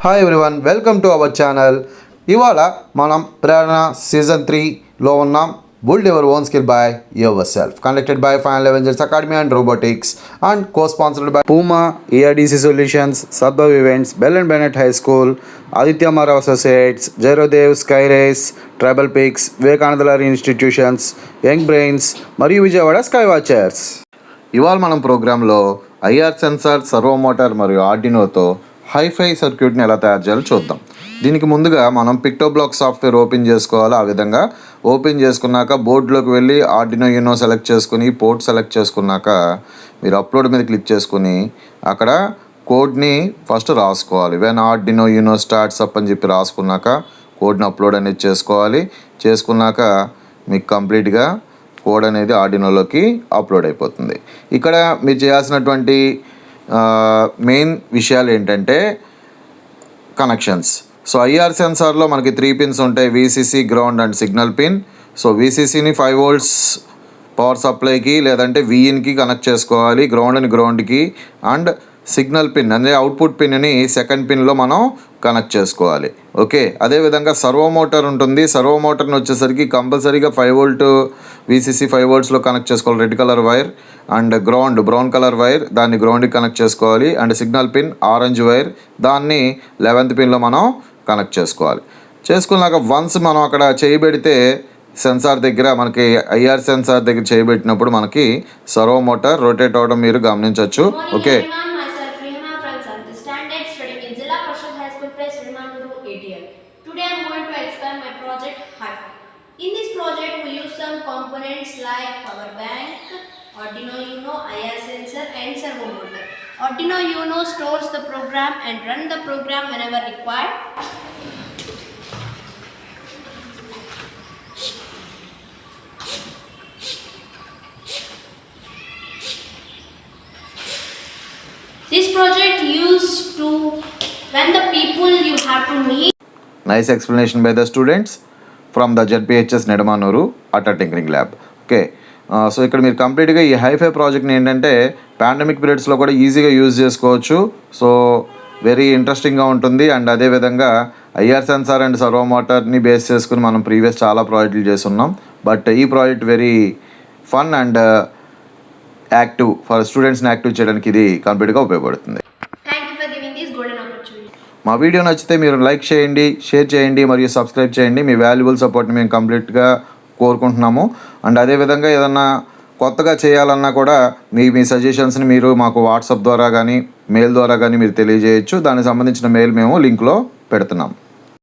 Hi everyone, welcome to our channel. ఇవాళ మనం ప్రేరణ season 3లో ఉన్నాం. Build your own skill by yourself. Conducted by Final Avengers Academy and Robotics and co-sponsored by Puma, ERDC Solutions, Sadbhav Events, Bell and Bennett High School, Aditya Mara Associates, Jairodev, Skyrace, Tribal Peaks, Vivekananda Learning Institutions, Young Brains మరియు Vijayawada sky watchers. ఇవాళ మనం ప్రోగ్రాంలో IR censor, servo motor మరియు ఆర్డినోతో hi-fi సర్క్యూట్ని ఎలా తయారు చేయాలో చూద్దాం. దీనికి ముందుగా మనం పిక్టోబ్లాక్ సాఫ్ట్వేర్ ఓపెన్ చేసుకోవాలి. ఆ విధంగా ఓపెన్ చేసుకున్నాక బోర్డులోకి వెళ్ళి ఆర్డినో యూనో సెలెక్ట్ చేసుకుని పోర్ట్ సెలెక్ట్ చేసుకున్నాక మీరు అప్లోడ్ మీద క్లిక్ చేసుకుని అక్కడ కోడ్ని ఫస్ట్ రాసుకోవాలి. When Arduino Uno starts up అని చెప్పి రాసుకున్నాక కోడ్ని అప్లోడ్ అనేది చేసుకోవాలి. చేసుకున్నాక మీకు కంప్లీట్గా కోడ్ అనేది ఆర్డినోలోకి అప్లోడ్ అయిపోతుంది. ఇక్కడ మీరు చేయాల్సినటువంటి మెయిన్ విషయాలు ఏంటంటే కనెక్షన్స్. సో ఐఆర్ సెన్సార్లో మనకి 3 పిన్స్ ఉంటాయి, VCC, ground and signal pin. So వీసీసీని 5 volts పవర్ సప్లైకి లేదంటే వీఇన్కి కనెక్ట్ చేసుకోవాలి, గ్రౌండ్ని గ్రౌండ్కి, అండ్ సిగ్నల్ పిన్ అంటే అవుట్పుట్ పిన్ని సెకండ్ పిన్లో మనం కనెక్ట్ చేసుకోవాలి. ఓకే, అదేవిధంగా సర్వో మోటార్ ఉంటుంది. సర్వో మోటార్ని వచ్చేసరికి కంపల్సరీగా 5 volt వీసీసీ 5 voltsలో కనెక్ట్ చేసుకోవాలి, red colour wire, and ground brown colour wire, దాన్ని గ్రౌండ్కి కనెక్ట్ చేసుకోవాలి, and signal pin orange wire, దాన్ని 11th పిన్లో మనం కనెక్ట్ చేసుకోవాలి. చేసుకున్నాక వన్స్ మనం అక్కడ చేయబెడితే సెన్సార్ దగ్గర మనకి ఐఆర్ సెన్సార్ దగ్గర చేయబెట్టినప్పుడు మనకి సర్వో మోటార్ రొటేట్ అవ్వడం మీరు గమనించవచ్చు. Okay, Today I am going to explain my project HiFi. In this project we use some components like power bank, Arduino Uno, IR sensor and servo motor. Arduino Uno stores the program and run the program whenever required. This project used to when the people you have to meet. Nice explanation by the students from the ZPHS Nedamanuru Atta Tinkering Lab. Okay, so ఇక్కడ మీరు కంప్లీట్గా ఈ hi-fi ప్రాజెక్ట్ని ఏంటంటే pandemic పీరియడ్స్లో కూడా ఈజీగా use చేసుకోవచ్చు. So very ఇంట్రెస్టింగ్గా ఉంటుంది. అండ్ అదేవిధంగా ఐఆర్ సెన్సార్ అండ్ సర్వో మోటార్ని బేస్ చేసుకుని మనం ప్రీవియస్ చాలా ప్రాజెక్టులు చేస్తున్నాం. బట్ ఈ project very fun and active for స్టూడెంట్స్ని యాక్టివ్ చేయడానికి ఇది కంప్లీట్గా ఉపయోగపడుతుంది. మా వీడియో నచ్చితే మీరు లైక్ చేయండి, షేర్ చేయండి మరియు సబ్స్క్రైబ్ చేయండి. మీ వాల్యుబుల్ సపోర్ట్ని మేము కంప్లీట్గా కోరుకుంటున్నాము. అండ్ అదేవిధంగా ఏదన్నా కొత్తగా చేయాలన్నా కూడా మీ సజెషన్స్ని మీరు మాకు వాట్సాప్ ద్వారా కానీ మెయిల్ ద్వారా కానీ మీరు తెలియజేయచ్చు. దానికి సంబంధించిన మెయిల్ మేము లింక్లో పెడుతున్నాం.